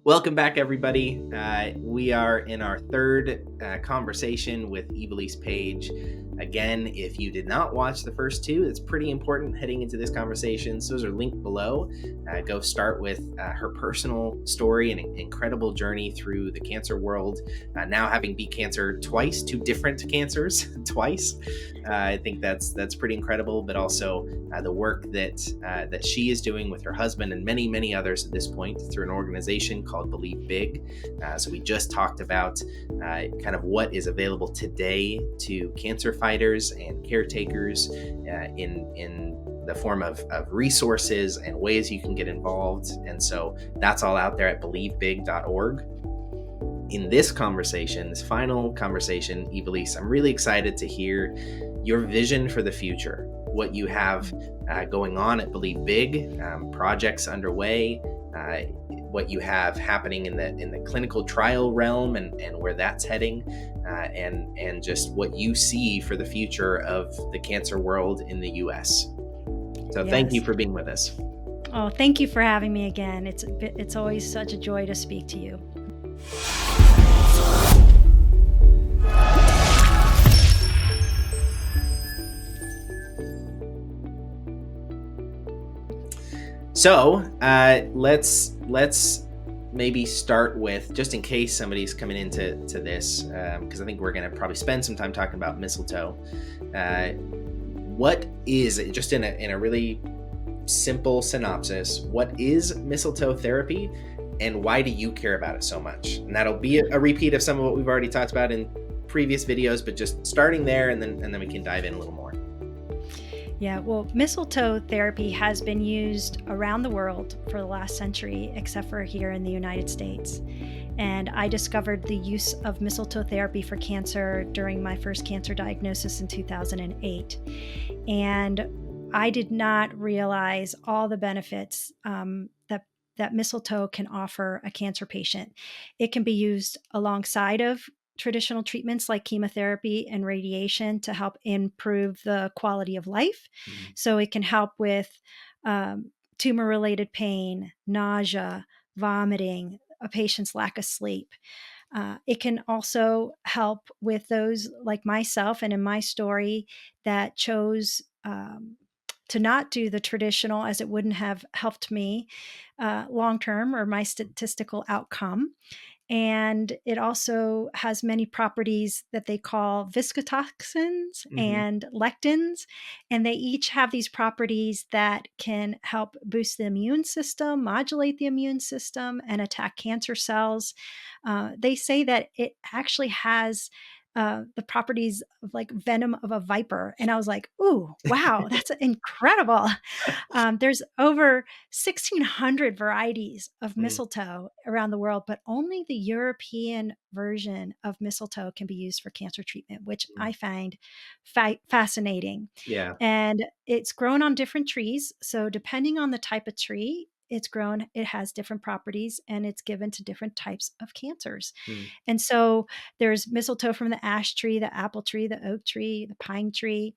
Welcome back, everybody. We are in our third conversation with Ivelisse Page. Again, if you did not watch the first two, it's pretty important heading into this conversation. So those are linked below. Go start with her personal story and incredible journey through the cancer world. Now having beat cancer twice, two different cancers twice. I think that's pretty incredible. But also the work that she is doing with her husband and many others at this point through an organization called Believe Big. So we just talked about kind of what is available today to cancer fighters and caretakers in the form of resources and ways you can get involved. And so that's all out there at believebig.org. In this conversation, this final conversation, Ivelisse, I'm really excited to hear your vision for the future, what you have going on at Believe Big, projects underway, what you have happening in the clinical trial realm and where that's heading, and just what you see for the future of the cancer world in the U.S. So Thank you for being with us. Oh, thank you for having me again. It's always such a joy to speak to you. So let's maybe start with, just in case somebody's coming into this, because I think we're going to probably spend some time talking about mistletoe. What is it, just in a really simple synopsis, what is mistletoe therapy and why do you care about it so much? And that'll be a repeat of some of what we've already talked about in previous videos, but just starting there and then we can dive in a little more. Yeah, well, mistletoe therapy has been used around the world for the last century, except for here in the United States. And I discovered the use of mistletoe therapy for cancer during my first cancer diagnosis in 2008. And I did not realize all the benefits that mistletoe can offer a cancer patient. It can be used alongside of traditional treatments like chemotherapy and radiation to help improve the quality of life. Mm-hmm. So it can help with tumor-related pain, nausea, vomiting, a patient's lack of sleep. It can also help with those like myself and in my story that chose to not do the traditional, as it wouldn't have helped me long term or my statistical outcome. And it also has many properties that they call viscotoxins and lectins. And they each have these properties that can help boost the immune system, modulate the immune system, and attack cancer cells. They say that it actually has the properties of like venom of a viper. And I was like, ooh, wow, that's incredible. There's over 1,600 varieties of mistletoe around the world, but only the European version of mistletoe can be used for cancer treatment, which I find fascinating. Yeah. And it's grown on different trees. So depending on the type of tree, it's grown, it has different properties and it's given to different types of cancers. And so there's mistletoe from the ash tree, the apple tree, the oak tree, the pine tree.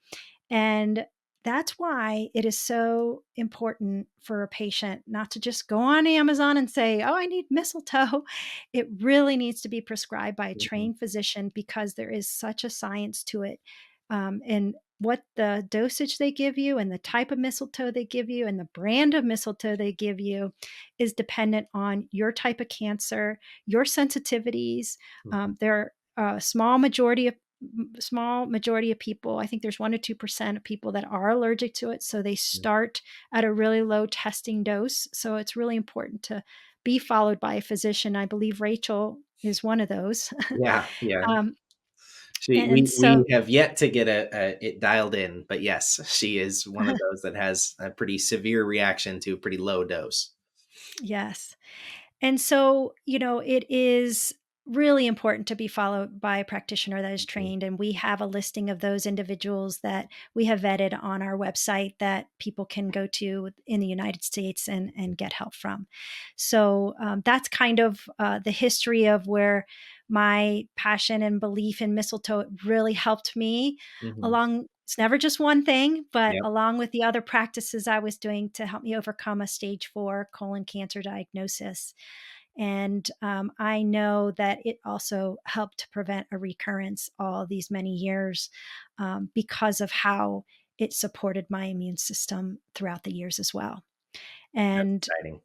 And that's why it is so important for a patient not to just go on Amazon and say, oh, I need mistletoe. It really needs to be prescribed by a trained physician because there is such a science to it. And what the dosage they give you and the type of mistletoe they give you and the brand of mistletoe they give you is dependent on your type of cancer, your sensitivities. There are a small majority of people. I think there's 1 to 2% of people that are allergic to it. So they start at a really low testing dose. So it's really important to be followed by a physician. I believe Rachel is one of those. Yeah. And We so, have yet to get it dialed in, but yes, she is one of those that has a pretty severe reaction to a pretty low dose. yes. And so, it is really important to be followed by a practitioner that is trained. And we have a listing of those individuals that we have vetted on our website that people can go to in the United States and get help from. So that's kind of the history of where my passion and belief in mistletoe really helped me along. It's never just one thing, but Yep. along with the other practices I was doing to help me overcome a stage 4 colon cancer diagnosis. And I know that it also helped to prevent a recurrence all these many years because of how it supported my immune system throughout the years as well. That's And exciting.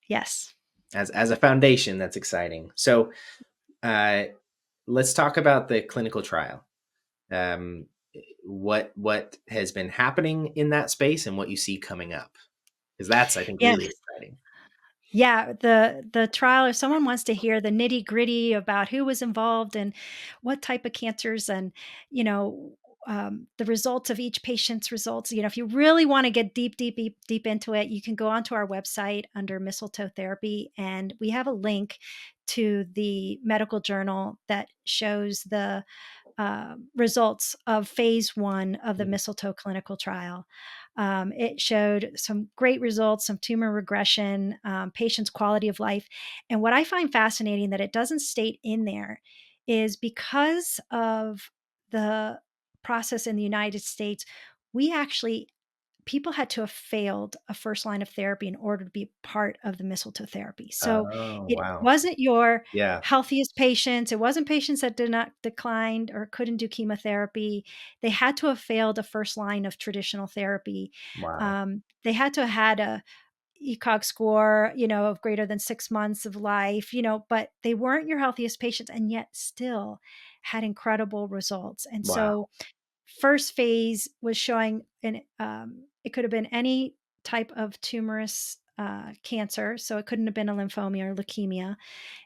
yes. As a foundation, that's exciting. So uh, let's talk about the clinical trial. Um, what has been happening in that space and what you see coming up? Because that's, I think, Yeah. really exciting. Yeah, the trial, if someone wants to hear the nitty-gritty about who was involved and what type of cancers and, you know, the results of each patient's results, if you really want to get deep, deep, deep, deep into it, you can go onto our website under Mistletoe Therapy, and we have a link to the medical journal that shows the results of phase one of the Mhm. mistletoe clinical trial. It showed some great results, some tumor regression, patients' quality of life. And what I find fascinating that it doesn't state in there is because of the process in the United States, we actually people had to have failed a first line of therapy in order to be part of the mistletoe therapy. So Oh, it wow. wasn't your Yeah. healthiest patients. It wasn't patients that did not declined or couldn't do chemotherapy. They had to have failed a first line of traditional therapy. Wow. They had to have had a ECOG score, of greater than 6 months of life, but they weren't your healthiest patients and yet still had incredible results. And Wow. so first phase was showing it could have been any type of tumorous cancer. So it couldn't have been a lymphoma or leukemia.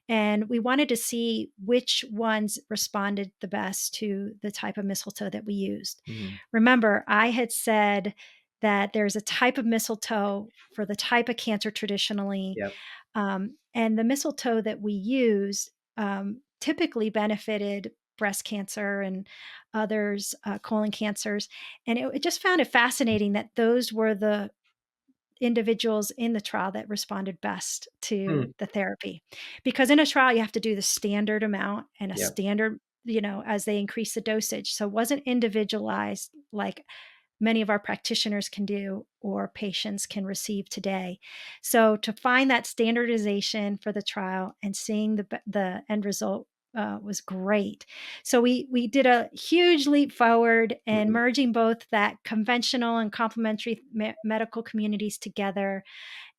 And we wanted to see which ones responded the best to the type of mistletoe that we used. Mhm. Remember, I had said that there's a type of mistletoe for the type of cancer traditionally. Yep. And the mistletoe that we used typically benefited breast cancer and others, colon cancers. And it just found it fascinating that those were the individuals in the trial that responded best to Hmm. the therapy. Because in a trial, you have to do the standard amount and a Yep. standard, as they increase the dosage. So it wasn't individualized like many of our practitioners can do or patients can receive today. So to find that standardization for the trial and seeing the end result was great. So we did a huge leap forward and Mhm. merging both that conventional and complementary medical communities together.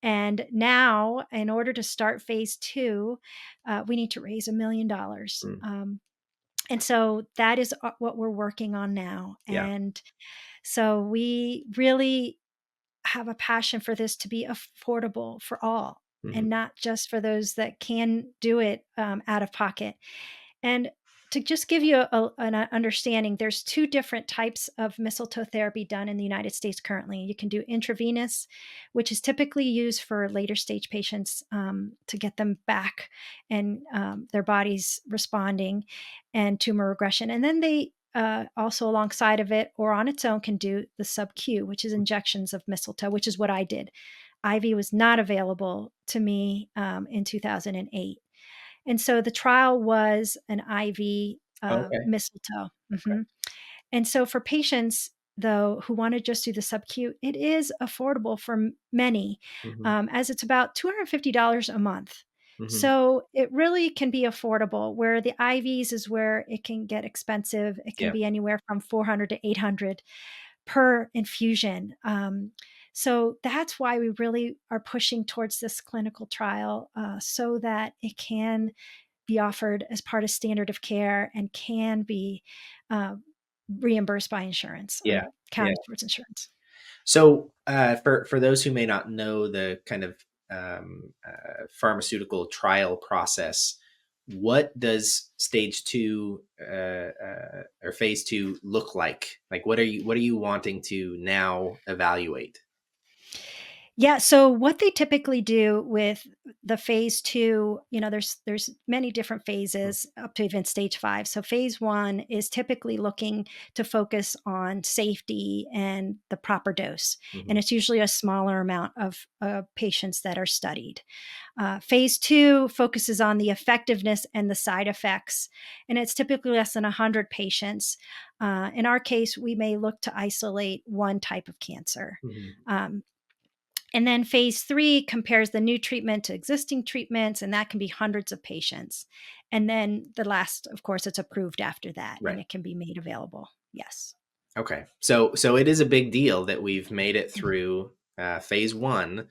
And now, in order to start phase two, we need to raise $1 million. Mm. And so that is what we're working on now. Yeah. And so we really have a passion for this to be affordable for all and Mhm. not just for those that can do it out of pocket. And to just give you an understanding, there's two different types of mistletoe therapy done in the United States currently. You can do intravenous, which is typically used for later stage patients to get them back and their bodies responding and tumor regression. And then they also alongside of it or on its own can do the sub Q, which is injections of mistletoe, which is what I did. IV was not available to me in 2008. And so the trial was an IV Okay. mistletoe. Okay. And so for patients, though, who want to just do the sub-Q, it is affordable for many, Mhm. as it's about $250 a month. Mhm. So it really can be affordable. Where the IVs is where it can get expensive. It can Yeah. be anywhere from 400 to 800 per infusion. So that's why we really are pushing towards this clinical trial so that it can be offered as part of standard of care and can be uh, reimbursed by insurance Yeah. or Yeah. counted towards insurance. So, for those who may not know the kind of pharmaceutical trial process, what does stage two or phase two look like? Like, what are you wanting to now evaluate? Yeah, so what they typically do with the phase 2, there's many different phases up to even stage 5. So phase 1 is typically looking to focus on safety and the proper dose, and Mm-hmm. it's usually a smaller amount of patients that are studied. Phase 2 focuses on the effectiveness and the side effects, and it's typically less than 100 patients. In our case, we may look to isolate one type of cancer. Hmm. Um, And then phase 3 compares the new treatment to existing treatments, and that can be hundreds of patients. And then the last, of course, it's approved after that and Right. it can be made available. Yes. Okay. So it is a big deal that we've made it Mhm. through phase one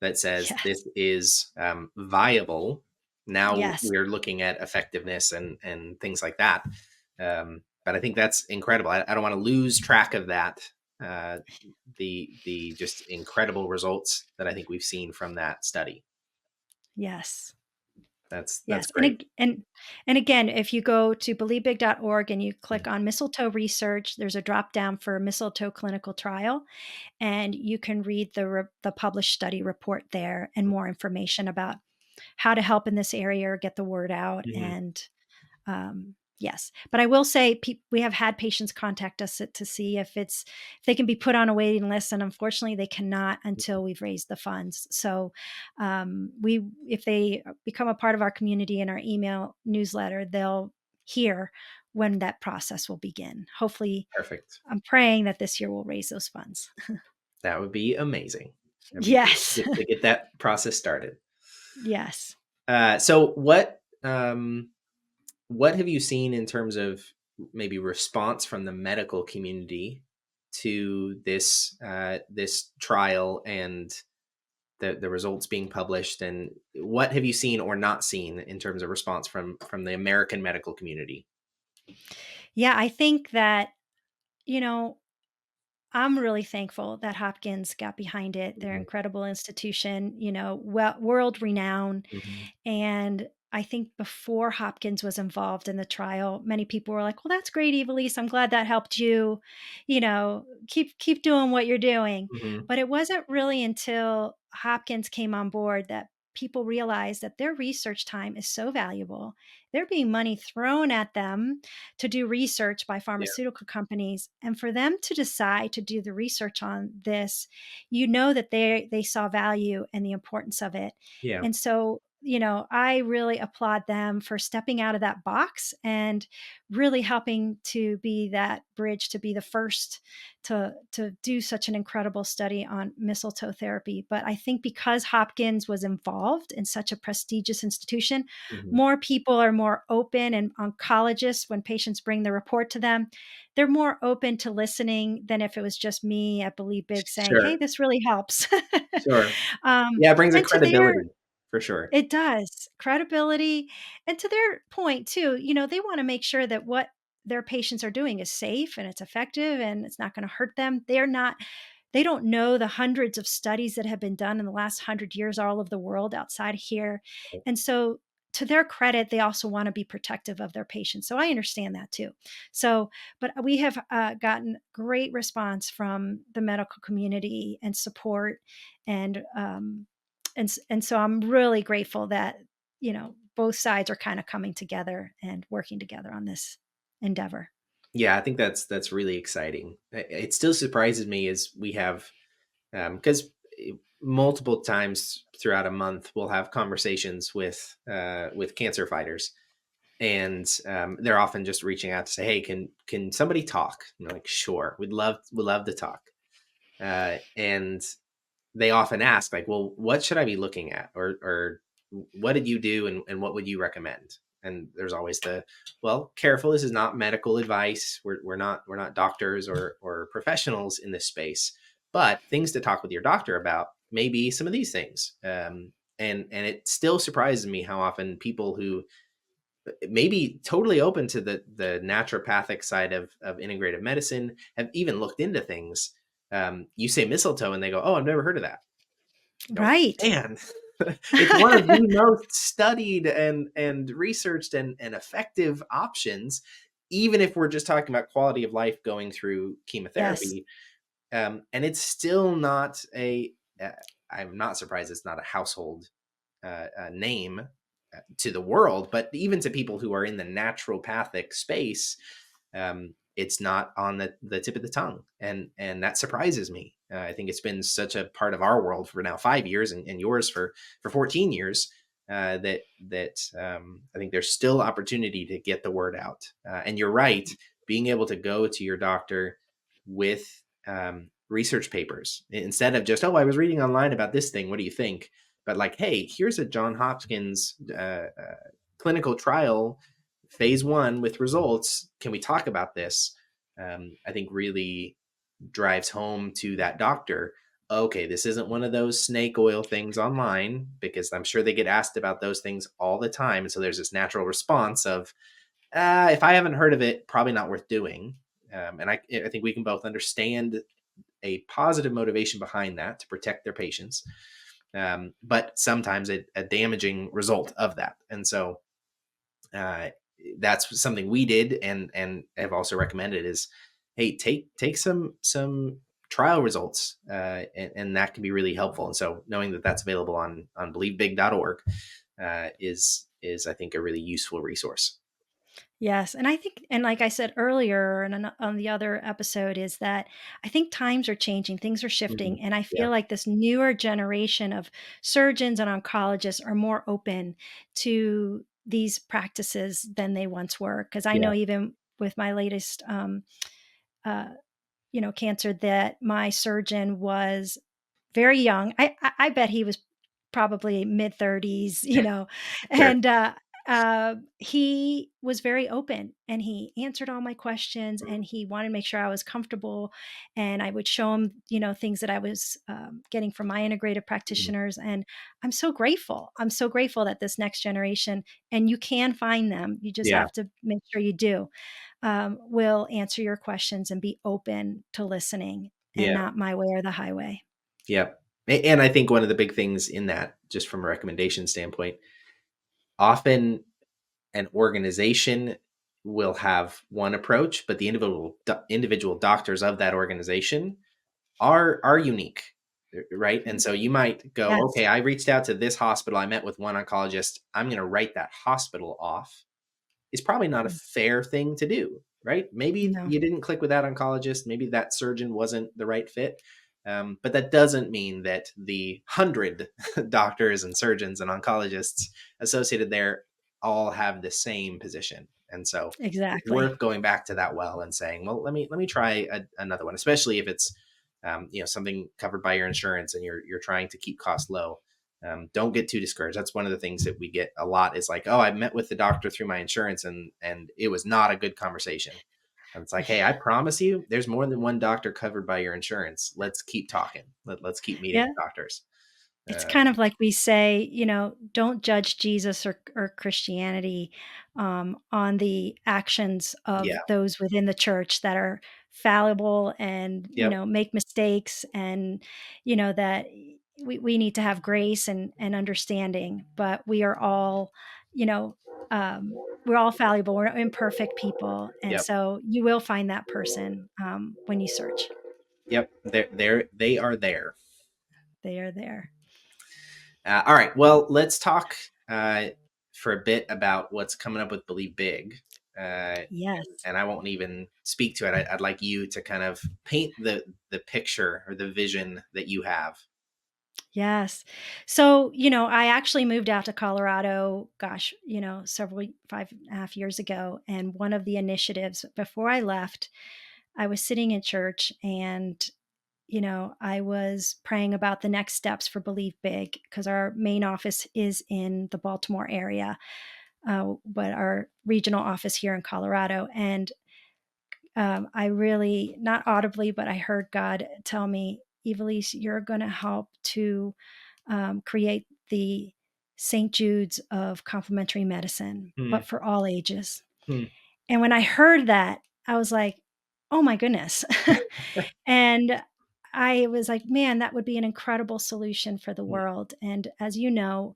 that says Yes. this is viable. Now Yes. we're looking at effectiveness and things like that. But I think that's incredible. I don't want to lose track of that. Uh, the just incredible results that I think we've seen from that study. Yes. That's Yes, great. and again, if you go to believeBig.org and you click Mhm. on mistletoe research, there's a drop down for mistletoe clinical trial, and you can read the published study report there and more information about how to help in this area or get the word out. Mhm. And yes, but I will say we have had patients contact us to see if they can be put on a waiting list, and unfortunately, they cannot Mhm. until we've raised the funds. So, we if they become a part of our community in our email newsletter, they'll hear when that process will begin. Hopefully, Perfect. I'm praying that this year we'll raise those funds. That would be amazing. That'd be great Yes, to get that process started. yes. So what have you seen in terms of maybe response from the medical community to this trial and the results being published, and what have you seen or not seen in terms of response from the American medical community? Yeah, I think that, you know, I'm really thankful that Hopkins got behind it. They're an Mhm. incredible institution, well, world renowned. Mhm. And I think before Hopkins was involved in the trial, many people were like, "Well, that's great, Evilise. I'm glad that helped you. Keep doing what you're doing." Mhm. But it wasn't really until Hopkins came on board that people realized that their research time is so valuable. They're being money thrown at them to do research by Yeah. pharmaceutical companies, and for them to decide to do the research on this, you know that they saw value and the importance of it. Yeah. And so, I really applaud them for stepping out of that box and really helping to be that bridge, to be the first to do such an incredible study on mistletoe therapy. But I think because Hopkins was involved in such a prestigious institution, Mhm. more people are more open, and oncologists, when patients bring the report to them, they're more open to listening than if it was just me at Believe Big saying, "Hey, Sure. this really helps." Sure. um, Yeah, it brings a and to their credibility for sure. It does. Credibility. And to their point too, they wanna make sure that what their patients are doing is safe and it's effective and it's not gonna hurt them. They don't know the hundreds of studies that have been done in the last 100 years all over the world outside of here. And so, to their credit, they also wanna be protective of their patients. So I understand that too. So, but we have, gotten great response from the medical community and support, and, and so I'm really grateful that, both sides are kind of coming together and working together on this endeavor. Yeah, I think that's really exciting. It still surprises me as we have because multiple times throughout a month we'll have conversations with cancer fighters, and they're often just reaching out to say, "Hey, can somebody talk?" And they're like, "Sure, we'd love to talk." And they often ask like, well, what should I be looking at, or what did you do, and what would you recommend? And there's always well, careful, this is not medical advice. We're not doctors or professionals in this space, but things to talk with your doctor about, maybe some of these things. And it still surprises me how often people who may be totally open to the naturopathic side of integrative medicine have even looked into things. You say mistletoe and they go, "Oh, I've never heard of that." Go, Right. man, it's one of the most studied and researched and effective options, even if we're just talking about quality of life going through Yes. chemotherapy. And it's still not uh, I'm not surprised it's not a household name to the world, but even to people who are in the naturopathic space, it's not on the tip of the tongue, and that surprises me. I think it's been such a part of our world for now 5 years, and yours for 14 years. I think there's still opportunity to get the word out. And you're right, being able to go to your doctor with research papers instead of just, oh, I was reading online about this thing. What do you think? But like, hey, here's a John Hopkins clinical trial, phase 1 with results. Can we talk about this? I think really drives home to that doctor. Okay, this isn't one of those snake oil things online, because I'm sure they get asked about those things all the time. And so there's this natural response of, if I haven't heard of it, probably not worth doing. And I think we can both understand a positive motivation behind that to protect their patients, but sometimes a damaging result of that. And so uh, that's something we did, and have also recommended is, hey, take some trial results, and that can be really helpful. And so knowing that that's available on believebig.org is I think a really useful resource. Yes, and I think, and like I said earlier and on the other episode, is that I think times are changing, things are Mhm. shifting, and I Yeah, feel like this newer generation of surgeons and oncologists are more open to these practices than they once were. Because I yeah, know even with my latest, uh, cancer, that my surgeon was very young. I bet he was probably mid-30s, sure. and, he was very open, and he answered all my questions, and he wanted to make sure I was comfortable, and I would show him, things that I was, getting from my integrative Mhm. practitioners, and I'm so grateful. I'm so grateful that this next generation, and you can find them, you just Yeah, have to make sure you do, will answer your questions and be open to listening, and yeah, not my way or the highway. yeah. And I think one of the big things in that, just from a recommendation standpoint, often an organization will have one approach, but the individual doctors of that organization are unique, right? And so you might go, Yes. okay, I reached out to this hospital, I met with one oncologist, I'm going to write that hospital off, is probably not a Mm, fair thing to do, right? Maybe no, you didn't click with that oncologist. Maybe that surgeon wasn't the right fit. But that doesn't mean that the 100 doctors and surgeons and oncologists associated there all have the same position. And so it's exactly. worth going back to that well and saying, well, let me try another one, especially if it's something covered by your insurance and you're trying to keep costs low. Don't get too discouraged. That's one of the things that we get a lot is like, oh, I met with the doctor through my insurance and it was not a good conversation. And it's like, hey, I promise you, there's more than one doctor covered by your insurance. Let's keep talking. Let's keep meeting Yeah. with doctors. It's Uh, kind of like we say, don't judge Jesus or Christianity, on the actions of yeah. those within the church that are fallible and, Yep. make mistakes, and, that we need to have grace and understanding, but we are all, you know, we're all fallible. We're imperfect people. And Yep. so you will find that person, when you search. Yep. They are there. They are there. All right. Well, let's talk for a bit about what's coming up with Believe Big. Yes. And I won't even speak to it. I'd like you to kind of paint the picture or the vision that you have. Yes. So, I actually moved out to Colorado, gosh, several 5.5 years ago. And one of the initiatives before I left, I was sitting in church, and, I was praying about the next steps for Believe Big, because our main office is in the Baltimore area, but our regional office here in Colorado. And I really, not audibly, but I heard God tell me, Ivelisse, you're going to help to create the St. Jude's of complementary medicine, Hmm. but for all ages. Hmm. And when I heard that, I was like, oh my goodness. And I was like, man, that would be an incredible solution for the Hmm. world. And as you know,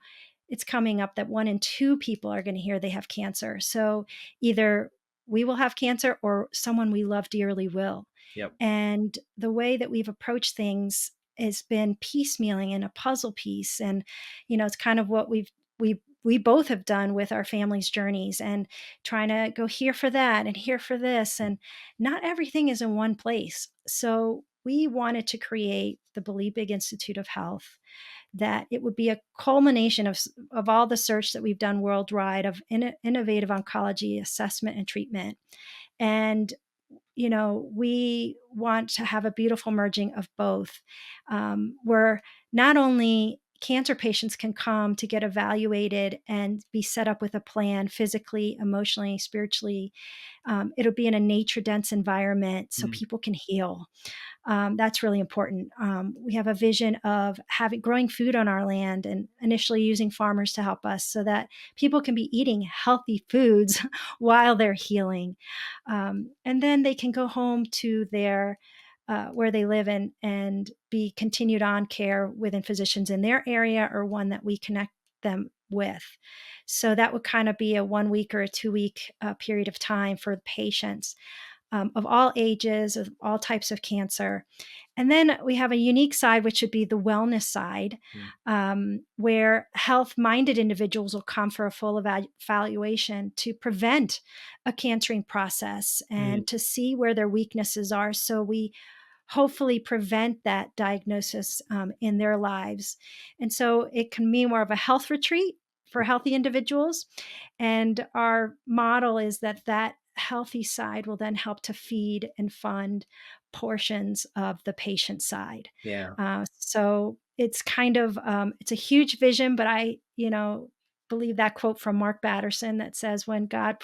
it's coming up that 1 in 2 people are going to hear they have cancer. So either we will have cancer or someone we love dearly will. Yep. And the way that we've approached things has been piecemealing and a puzzle piece. And, it's kind of what we both have done with our family's journeys, and trying to go here for that and here for this. And not everything is in one place. So we wanted to create the Believe Big Institute of Health, that it would be a culmination of all the search that we've done worldwide of innovative oncology assessment and treatment. And we want to have a beautiful merging of both, where not only cancer patients can come to get evaluated and be set up with a plan physically, emotionally, spiritually. It'll be in a nature dense environment so Mm. people can heal. That's really important. We have a vision of having growing food on our land and initially using farmers to help us so that people can be eating healthy foods while they're healing. And then they can go home to their where they live and be continued on care within physicians in their area or one that we connect them with. So that would kind of be a 1 week or a 2 week period of time for the patients of all ages, of all types of cancer. And then we have a unique side, which would be the wellness side, Mm. where health minded individuals will come for a full evaluation to prevent a cancering process Mm. and to see where their weaknesses are. So we hopefully prevent that diagnosis in their lives. And so it can be more of a health retreat for healthy individuals. And our model is that that healthy side will then help to feed and fund portions of the patient side. Yeah. So it's kind of it's a huge vision, but I believe that quote from Mark Batterson that says when God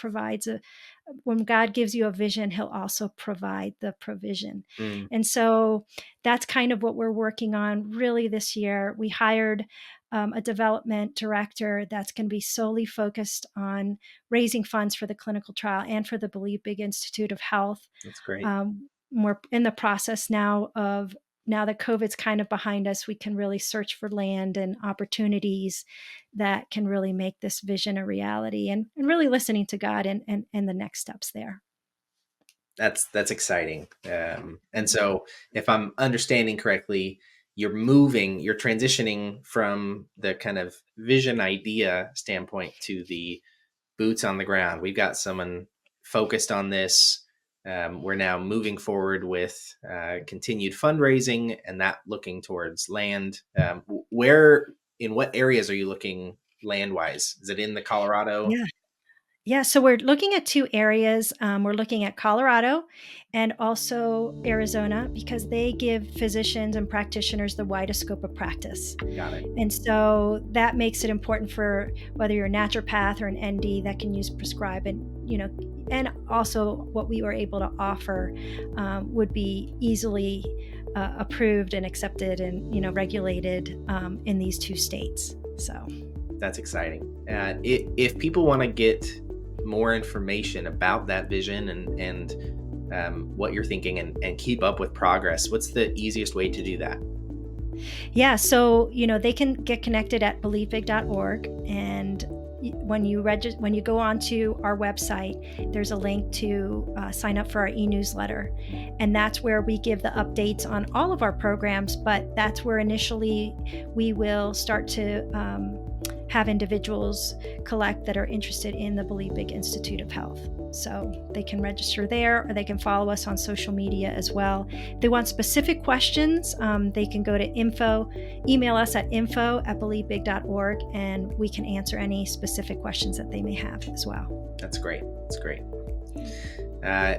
gives you a vision, he'll also provide the provision. Mm. And so that's kind of what we're working on really this year. We hired a development director that's going to be solely focused on raising funds for the clinical trial and for the Believe Big Institute of Health. That's great. We're in the process now that COVID's kind of behind us, we can really search for land and opportunities that can really make this vision a reality and really listening to God and the next steps there. That's exciting. And so, if I'm understanding correctly, you're transitioning from the kind of vision idea standpoint to the boots on the ground. We've got someone focused on this. We're now moving forward with continued fundraising and that looking towards land. In what areas are you looking land wise? Is it in the Colorado? Yeah. Yeah, so we're looking at 2 areas. We're looking at Colorado and also Arizona because they give physicians and practitioners the widest scope of practice. Got it. And so that makes it important for whether you're a naturopath or an ND that can use prescribe and also what we were able to offer would be easily approved and accepted and, regulated in these 2 states. So That's exciting. If people want to get more information about that vision and what you're thinking and keep up with progress, what's the easiest way to do that? yeah, so they can get connected at believebig.org, and when you go onto our website, there's a link to sign up for our e-newsletter, and that's where we give the updates on all of our programs. But that's where initially we will start to have individuals collect that are interested in the Believe Big Institute of Health. So they can register there or they can follow us on social media as well. If they want specific questions, they can go to email us at info@believebig.org, and we can answer any specific questions that they may have as well. That's great. That's great.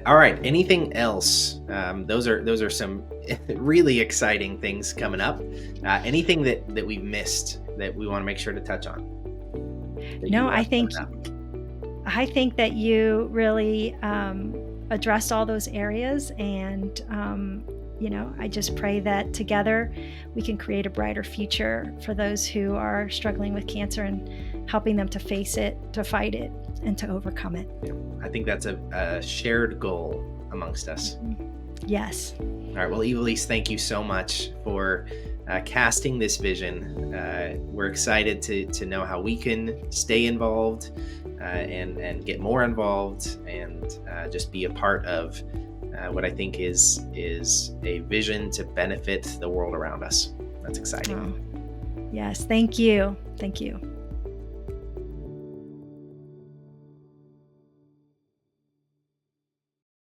All right. Anything else? Those are some really exciting things coming up. Anything that we've missed that we want to make sure to touch on? No, I think that you really addressed all those areas, and I just pray that together we can create a brighter future for those who are struggling with cancer and helping them to face it, to fight it, and to overcome it. I think that's a shared goal amongst us. Yes. All right. Well, Ivelisse, thank you so much for casting this vision. We're excited to know how we can stay involved and get more involved and just be a part of what I think is a vision to benefit the world around us. That's exciting. Oh, yes. Thank you. Thank you.